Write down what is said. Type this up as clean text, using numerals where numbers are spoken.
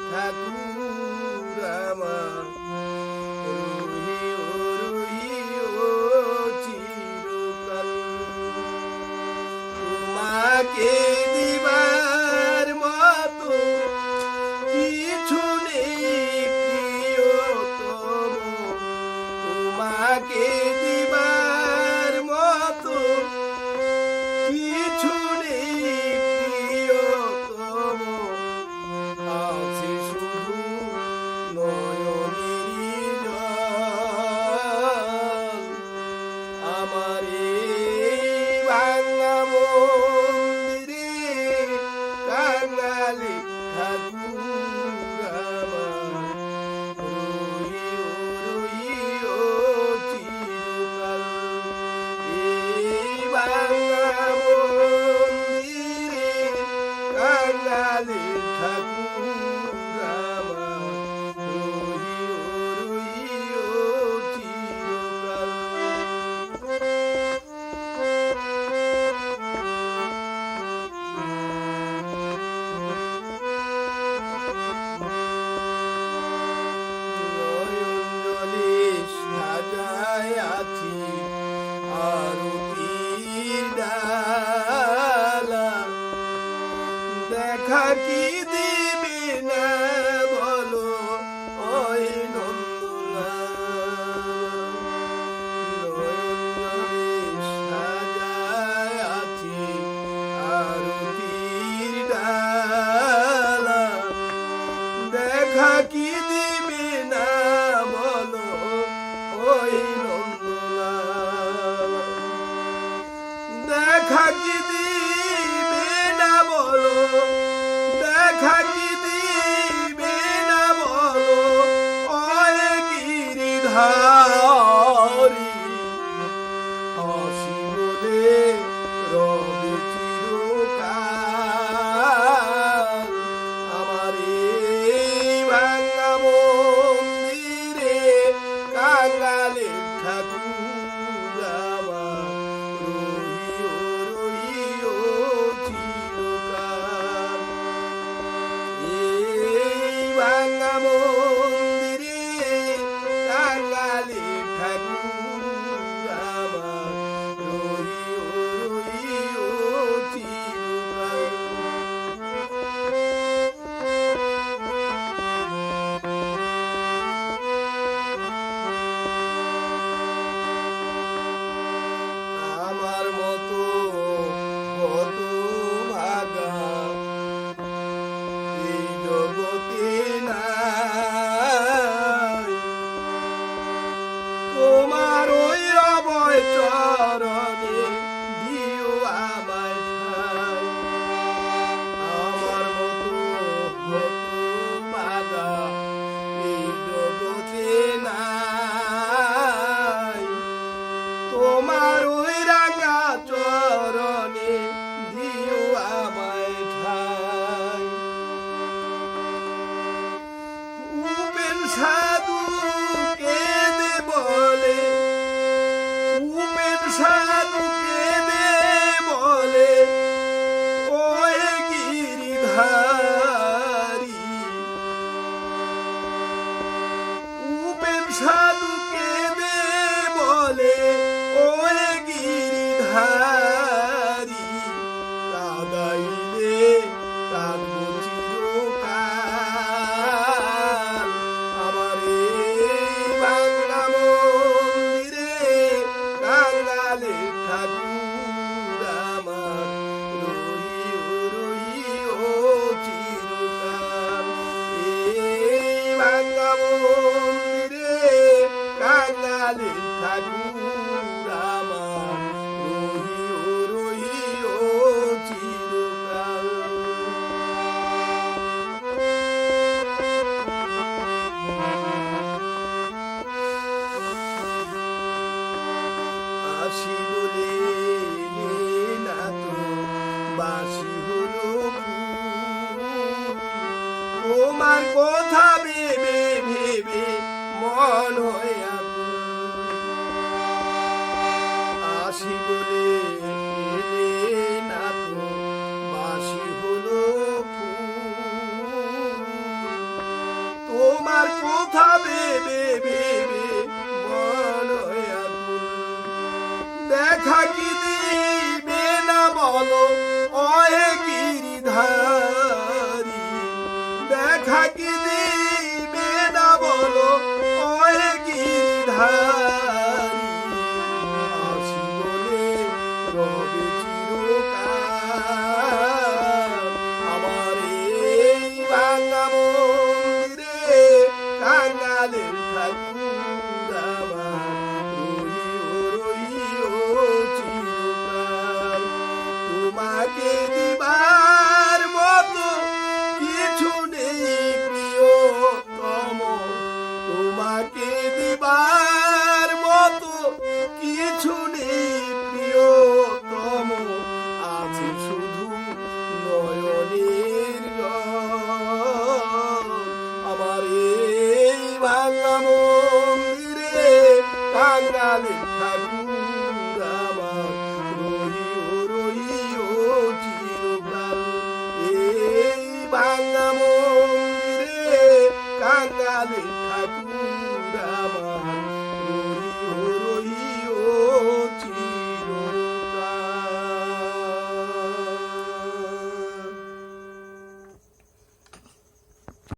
ঠাকুর আমার রহিও রহিও চিরকাল। তোমাকে দিবার মতো কিছু নেই প্রিয়তম, তোমাকে দিবার মতো কিছু নেই প্রিয়তম, আছে শুধু নয়নেরই জল। আমার এই ভাঙা মন্দিরে কাঙালি ঠাকুর আমার রহিও রহিও চিরকাল। এই ভাঙা মন্দিরে কাঙালি ঠাকুর আমার রহিও রহিও চিরকাল। নয়নজলে সাজায় আছি আরতির ডালা, দেখা কি দিবে না বলো ওই নন্দলাল। নয়নজলে সাজায় আছি আরতির ডালা, দেখা কি দিবে না বলো ওই নন্দলাল। দেখা কি দিবে না বলো, দেখা কি দিবে না বলো ওই গিরিধারী। হাসি বলে রবে চিরকাল। আমার এই ভাঙা মন্দিরে কাঙালি ঠাকুর আমার রহিও রহিও চিরকাল। এই ভাঙা মন্দিরে কাঙালি ঠাকুর আমার রহিও রহিও চিরকাল। আমার মতো কত ভাগা এই জগতে নাই, তোমার ওই অভয় চরণে দিও আমায় ঠাই। আমার মতো কত ভাগা এই জগতে নাই, তোমার ওই রাঙা চরণে দিও আমায় ঠাই। উপেন সাধু কেঁদে বলে, উপেন সাধু কেঁদে বলে ওই গিরিধারী। উপেন সাধু কেঁদে বলে ওই গিরিধারী। কাঁদাইলে কাঁদবো চিরকাল। আমার এই বাংলা মন্দিরে কাঙালি ঠাকুর আমার রহিও রহিও চিরকাল। এই বাংলা মন্দিরে কাঙালি ঠাকুর আমার রহিও রহিও চিরকাল। আসি বলে এলে না তো বাসি হলো ফুল, তোমার কথা ভেবে ভেবে মন হয়ে আকুল। আসি বলে এলে না তো বাসি হলো ফুল, হালেলুয়া।